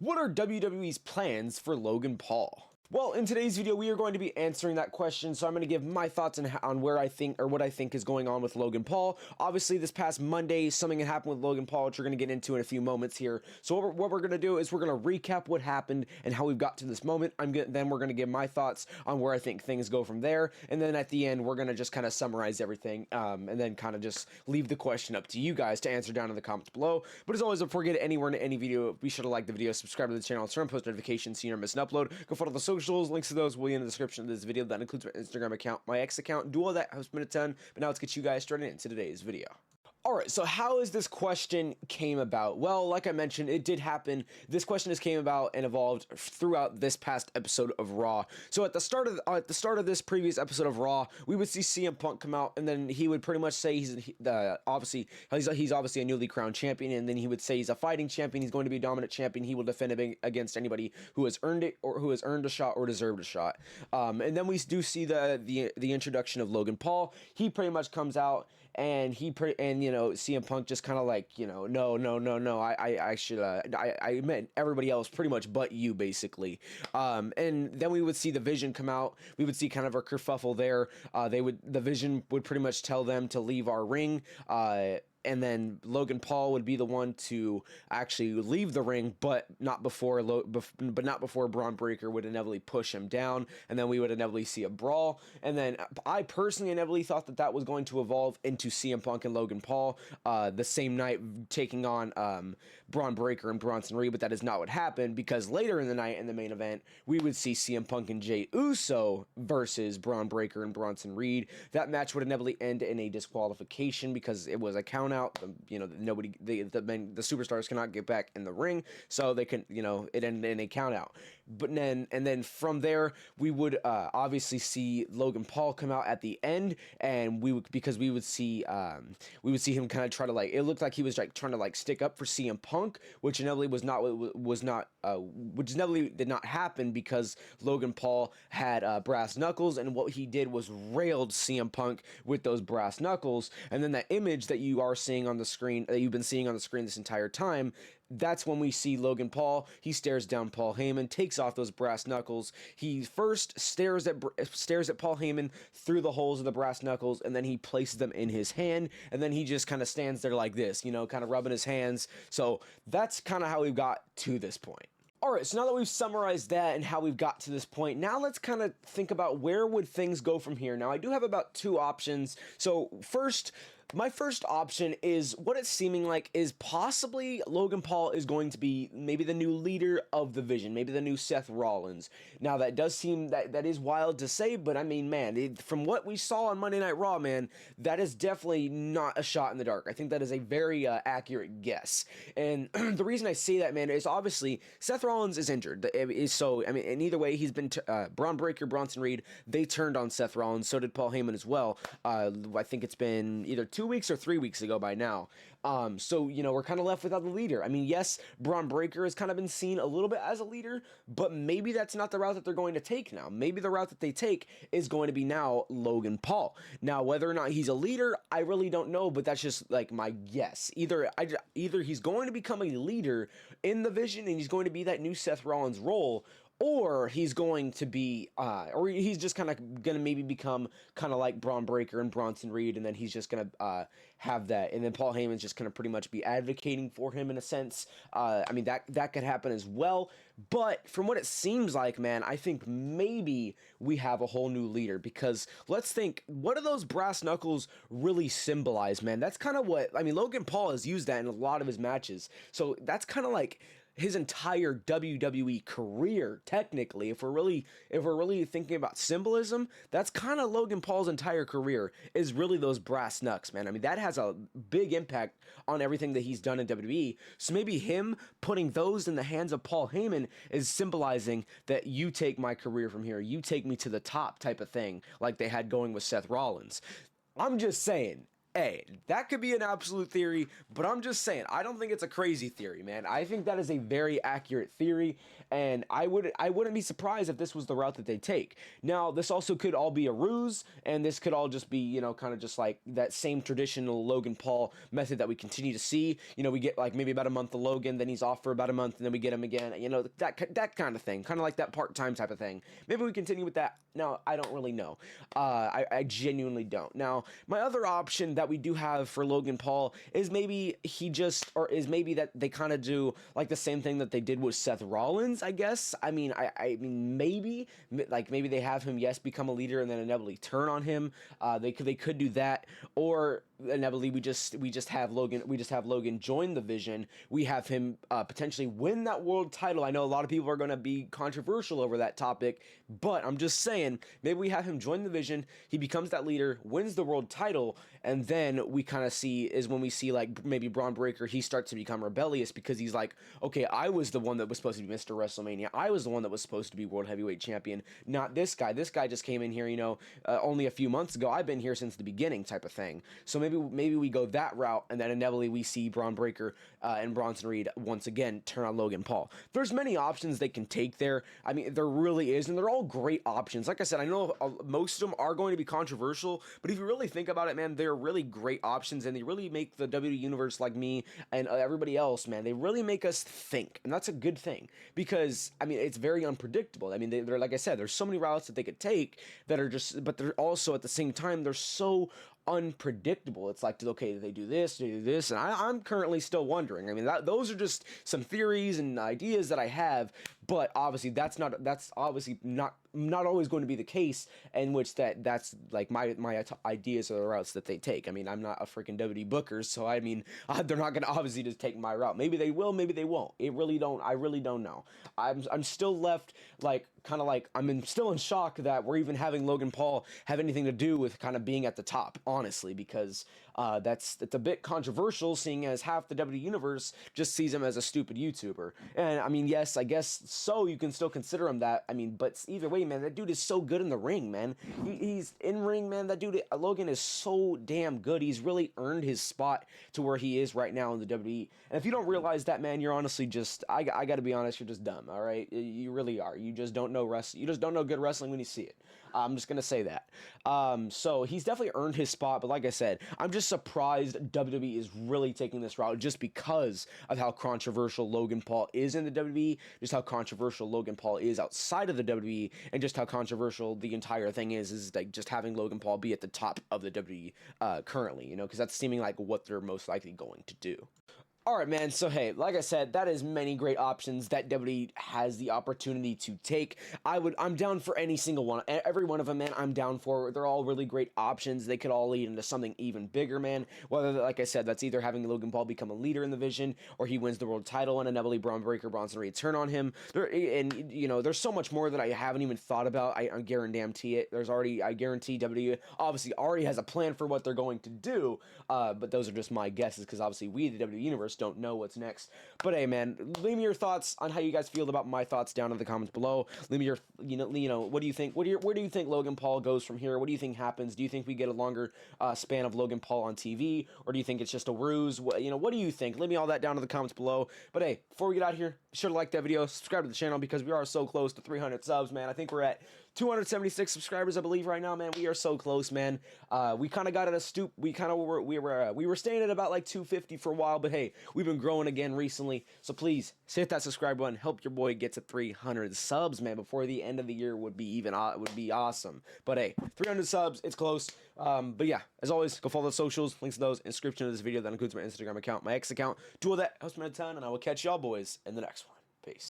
What are WWE's plans for Logan Paul? Well, in today's video, we are going to be answering that question, so I'm going to give my thoughts on where I think, or what I think is going on with Logan Paul. Obviously, this past Monday, something had happened with Logan Paul, which we're going to get into in a few moments here. So what we're going to do is we're going to recap what happened and how we've got to this moment. Then we're going to give my thoughts on where I think things go from there, and then at the end, we're going to just kind of summarize everything, and then kind of just leave the question up to you guys to answer down in the comments below. But as always, if we get anywhere in any video, be sure to like the video, subscribe to the channel, turn on post notifications so you never miss an upload. Go follow the socials. Links to those will be in the description of this video. That includes my Instagram account, my X account. Do all that helps me a ton. But now let's get you guys started into today's video. Alright, so how is this question came about? Well, like I mentioned, it did happen. This question has came about and evolved throughout this past episode of Raw. So at the start of this previous episode of Raw, we would see CM Punk come out, and then he would pretty much say he's obviously a newly crowned champion, and then he would say he's a fighting champion. He's going to be a dominant champion. He will defend it against anybody who has earned it, or who has earned a shot or deserved a shot. And then we do see the introduction of Logan Paul. He pretty much comes out. And CM Punk just kind of like, no, I meant everybody else pretty much but you, basically. And then we would see the Vision come out. We would see kind of a kerfuffle there. The Vision would pretty much tell them to leave our ring. And then Logan Paul would be the one to actually leave the ring, but not before Braun Breaker would inevitably push him down, and then we would inevitably see a brawl. And then I personally inevitably thought that was going to evolve into CM Punk and Logan Paul the same night taking on Braun Breaker and Bronson Reed, but that is not what happened, because later in the night in the main event, we would see CM Punk and Jey Uso versus Braun Breaker and Bronson Reed. That match would inevitably end in a disqualification because it was a count out. The superstars cannot get back in the ring, so they can, it ended in a count out. But then from there, we would obviously see Logan Paul come out at the end, and we would see him kind of try to, like, it looked like he was like trying to like stick up for CM Punk, which inevitably did not happen, because Logan Paul had brass knuckles, and what he did was railed CM Punk with those brass knuckles. And then that image that you are seeing on the screen, that you've been seeing on the screen this entire time, that's when we see Logan Paul. He stares down Paul Heyman, takes off those brass knuckles. He first stares at Paul Heyman through the holes of the brass knuckles, and then he places them in his hand, and then he just kind of stands there like this, kind of rubbing his hands. So that's kind of how we got to this point. Alright, so now that we've summarized that and how we've got to this point, now let's kind of think about where would things go from here. Now, I do have about two options. So my first option is what it's seeming like is possibly Logan Paul is going to be maybe the new leader of the Vision, maybe the new Seth Rollins. Now, that does seem, that is wild to say, but I mean, man, from what we saw on Monday Night Raw, man, that is definitely not a shot in the dark. I think that is a very accurate guess. And the reason I say that, man, is obviously Seth Rollins is injured. So, I mean, and either way, he's been, Braun Breaker, Bronson Reed, they turned on Seth Rollins. So did Paul Heyman as well. I think it's been either 2 weeks or 3 weeks ago by now. So, we're kind of left without a leader. I mean, yes, Braun Breaker has kind of been seen a little bit as a leader, but maybe that's not the route that they're going to take now. Maybe the route that they take is going to be now Logan Paul. Now, whether or not he's a leader, I really don't know, but that's just like my guess. Either he's going to become a leader in the Vision and he's going to be that new Seth Rollins role, or he's going to be, or he's just kind of going to maybe become kind of like Braun Breaker and Bronson Reed, and then he's just going to have that, and then Paul Heyman's just going to pretty much be advocating for him in a sense. I mean, that could happen as well, but from what it seems like, man, I think maybe we have a whole new leader, because let's think, what do those brass knuckles really symbolize, man? That's kind of what, I mean, Logan Paul has used that in a lot of his matches, so that's kind of like his entire WWE career, technically. If we're really thinking about symbolism, that's kind of Logan Paul's entire career, is really those brass knucks, man. I mean, that has a big impact on everything that he's done in WWE. So maybe him putting those in the hands of Paul Heyman is symbolizing that you take my career from here, you take me to the top type of thing, like they had going with Seth Rollins. I'm just saying, Hey, that could be an absolute theory, but I'm just saying, I don't think it's a crazy theory, man. I think that is a very accurate theory, and I wouldn't be surprised if this was the route that they take. Now, this also could all be a ruse, and this could all just be, you know, kind of just like that same traditional Logan Paul method that we continue to see. You know, we get like maybe about a month of Logan, then he's off for about a month, and then we get him again. You know, that kind of thing, kind of like that part-time type of thing. Maybe we continue with that. No, I don't really know. I genuinely don't. Now, my other option that we do have for Logan Paul is maybe is maybe that they kind of do like the same thing that they did with Seth Rollins, I guess. I mean, I mean, maybe they have him, yes, become a leader and then inevitably turn on him. They could do that, or inevitably we just have Logan join the Vision. We have him potentially win that world title. I know a lot of people are going to be controversial over that topic, but I'm just saying, maybe we have him join the Vision, he becomes that leader, wins the world title, and then we kind of see like maybe Braun Breaker, he starts to become rebellious because he's like, okay, I was the one that was supposed to be Mr. WrestleMania. I was the one that was supposed to be World Heavyweight Champion, not this guy. This guy just came in here, you know, only a few months ago. I've been here since the beginning, type of thing. So maybe we go that route, and then inevitably we see Braun Breaker and Bronson Reed once again turn on Logan Paul. There's many options they can take there. I mean, there really is, and they're all great options. Like I said, I know most of them are going to be controversial, but if you really think about it, man, they're really great options, and they really make the WWE Universe, like me and everybody else, man, they really make us think, and that's a good thing, because, I mean, it's very unpredictable. I mean, they're like I said, there's so many routes that they could take that are just, but they're also, at the same time, they're so unpredictable. It's like, okay, they do this, and I'm currently still wondering. I mean, those are just some theories and ideas that I have, but obviously that's obviously not always going to be the case, in which that's like my ideas are the routes that they take. I mean, I'm not a freaking WWE booker, so I mean, they're not going to obviously just take my route. Maybe they will, maybe they won't. I really don't know. I'm still left like still in shock that we're even having Logan Paul have anything to do with kind of being at the top, honestly, because it's a bit controversial, seeing as half the WWE universe just sees him as a stupid YouTuber. And I mean, yes, I guess so, you can still consider him that. I mean, but either way, man, that dude is so good in the ring, man. He's in ring, man. That dude, Logan, is so damn good. He's really earned his spot to where he is right now in the WWE. And if you don't realize that, man, you're honestly just, I got to be honest, you're just dumb. All right, you really are. You just don't know wrestling. You just don't know good wrestling when you see it. I'm just gonna say that. So he's definitely earned his spot, but like I said, I'm just surprised WWE is really taking this route, just because of how controversial Logan Paul is in the WWE, just how controversial Logan Paul is outside of the WWE, and just how controversial the entire thing is like just having Logan Paul be at the top of the WWE currently, you know, because that's seeming like what they're most likely going to do. Alright, man, so hey, like I said, that is many great options that WWE has the opportunity to take. I'm down for any single one. Every one of them, man, I'm down for. They're all really great options. They could all lead into something even bigger, man. Whether, like I said, that's either having Logan Paul become a leader in the Vision, or he wins the world title and inevitably Braun Breaker, Bronson Reed turn on him. And, you know, there's so much more that I haven't even thought about. I guarantee it. I guarantee WWE obviously already has a plan for what they're going to do, but those are just my guesses, because obviously we, the WWE Universe, don't know what's next. But hey, man, leave me your thoughts on how you guys feel about my thoughts down in the comments below. Leave me your, what do you think? Where do you think Logan Paul goes from here? What do you think happens? Do you think we get a longer span of Logan Paul on TV, or do you think it's just a ruse? What do you think? Leave me all that down in the comments below. But hey, before we get out of here, be sure to like that video, subscribe to the channel, because we are so close to 300 subs, man. I think we're at 276 subscribers, I believe, right now, man. We are so close, man. We kind of got at a stoop. We were staying at about like 250 for a while, but hey, we've been growing again recently. So please hit that subscribe button. Help your boy get to 300 subs, man. Before the end of the year would be awesome. But hey, 300 subs, it's close. But yeah, as always, go follow the socials. Links to those in the description of this video. That includes my Instagram account, my X account. Do all that helps me a ton, and I will catch y'all boys in the next one. Peace.